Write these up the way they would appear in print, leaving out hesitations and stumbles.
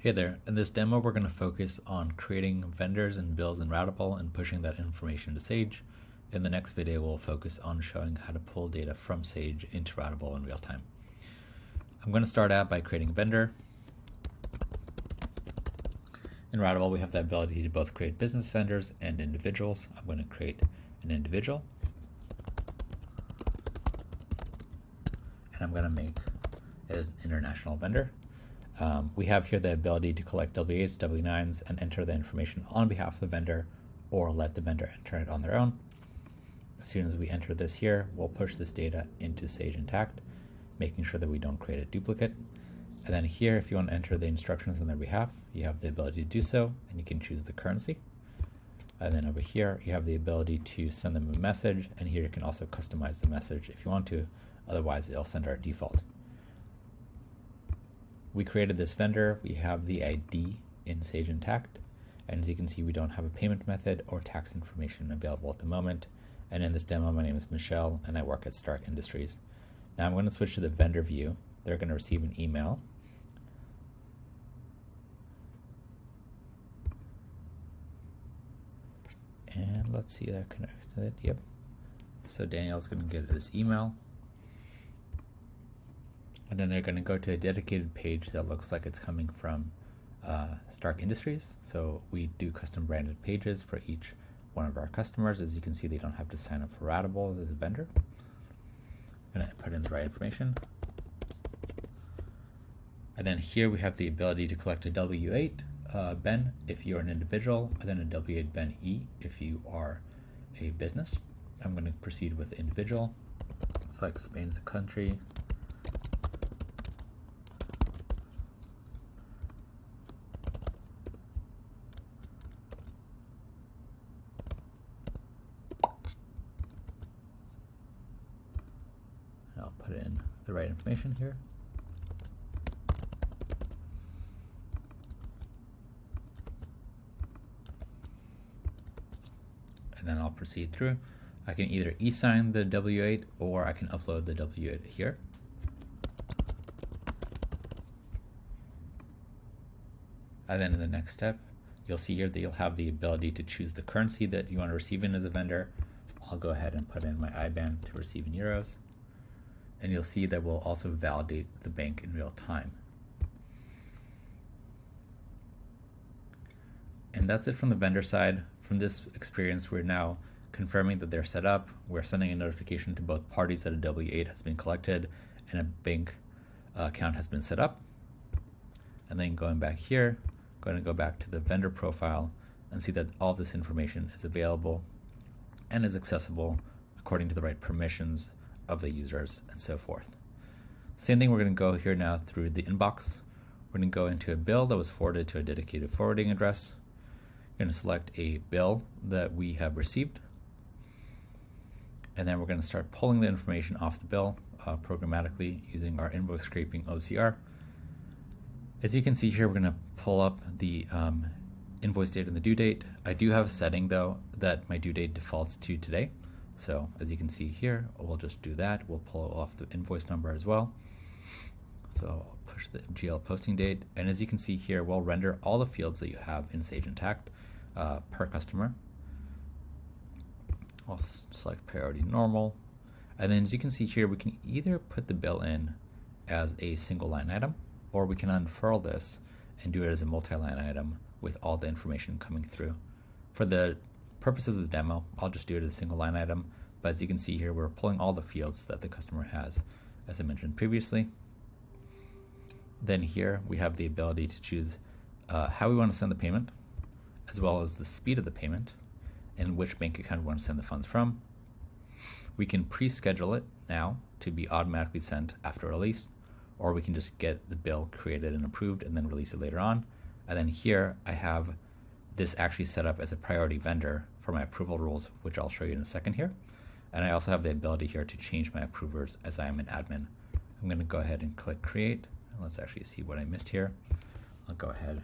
Hey there, in this demo we're going to focus on creating vendors and bills in Routable and pushing that information to Sage. In the next video we'll focus on showing how to pull data from Sage into Routable in real time. I'm going to start out by creating a vendor. In Routable we have the ability to both create business vendors and individuals. I'm going to create an individual and I'm going to make an international vendor. We have here the ability to collect W8s, W9s, and enter the information on behalf of the vendor or let the vendor enter it on their own. As soon as we enter this here, we'll push this data into Sage Intacct, making sure that we don't create a duplicate. And then here, if you want to enter the instructions on their behalf, you have the ability to do so, and you can choose the currency. And then over here, you have the ability to send them a message, and here you can also customize the message if you want to, otherwise it'll send our default. We created this vendor, we have the ID in Sage Intacct, and as you can see we don't have a payment method or tax information available at the moment. And in this demo my name is Michelle and I work at Stark Industries. Now I'm going to switch to the vendor view. They're going to receive an email. And let's see that connected, yep. So Danielle's going to get this email. And then they're going to go to a dedicated page that looks like it's coming from Stark Industries. So we do custom branded pages for each one of our customers. As you can see, they don't have to sign up for Routable as a vendor. I'm going to put in the right information. And then here we have the ability to collect a W8 Ben if you're an individual, and then a W8 Ben E if you are a business. I'm going to proceed with individual. Select Spain as a country. I'll put in the right information here. And then I'll proceed through. I can either e-sign the W8 or I can upload the W8 here. And then in the next step, you'll see here that you'll have the ability to choose the currency that you want to receive in as a vendor. I'll go ahead and put in my IBAN to receive in euros. And you'll see that we'll also validate the bank in real time. And that's it from the vendor side. From this experience, we're now confirming that they're set up. We're sending a notification to both parties that a W8 has been collected and a bank account has been set up. And then going back here, going to go back to the vendor profile and see that all this information is available and is accessible according to the right permissions of the users and so forth. Same thing, we're going to go here now through the inbox. We're going to go into a bill that was forwarded to a dedicated forwarding address. We're going to select a bill that we have received. And then we're going to start pulling the information off the bill programmatically using our invoice scraping OCR. As you can see here, we're going to pull up the invoice date and the due date. I do have a setting though that my due date defaults to today. So as you can see here, we'll just do that. We'll pull off the invoice number as well. So I'll push the GL posting date. And as you can see here, we'll render all the fields that you have in Sage Intacct per customer. I'll select priority normal. And then as you can see here, we can either put the bill in as a single line item, or we can unfurl this and do it as a multi-line item with all the information coming through. For the purposes of the demo, I'll just do it as a single line item, but as you can see here, we're pulling all the fields that the customer has, as I mentioned previously. Then here we have the ability to choose how we want to send the payment, as well as the speed of the payment, and which bank account we want to send the funds from. We can pre-schedule it now to be automatically sent after release, or we can just get the bill created and approved and then release it later on. And then here I have this actually set up as a priority vendor for my approval rules, which I'll show you in a second here. And I also have the ability here to change my approvers as I am an admin. I'm going to go ahead and click create. And let's actually see what I missed here. I'll go ahead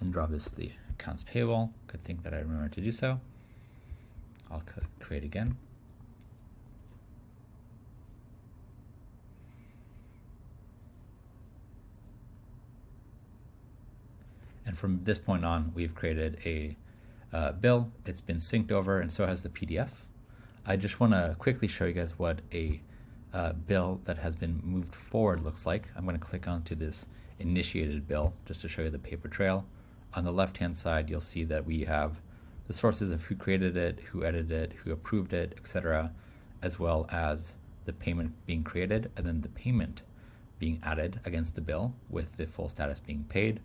and draw this the accounts payable. Good thing that I remember to do so. I'll click create again. And from this point on, we've created a bill. It's been synced over, and so has the PDF. I just want to quickly show you guys what a bill that has been moved forward looks like. I'm going to click onto this initiated bill just to show you the paper trail. On the left-hand side, you'll see that we have the sources of who created it, who edited it, who approved it, etc., as well as the payment being created, and then the payment being added against the bill with the full status being paid.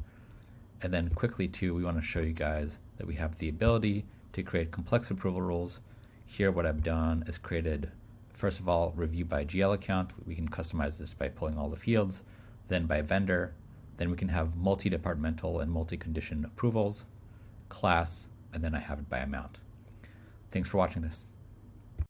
And then quickly too, we want to show you guys that we have the ability to create complex approval rules. Here what I've done is created, first of all, review by GL account. We can customize this by pulling all the fields, then by vendor. Then we can have multi-departmental and multi-condition approvals, class, and then I have it by amount. Thanks for watching this.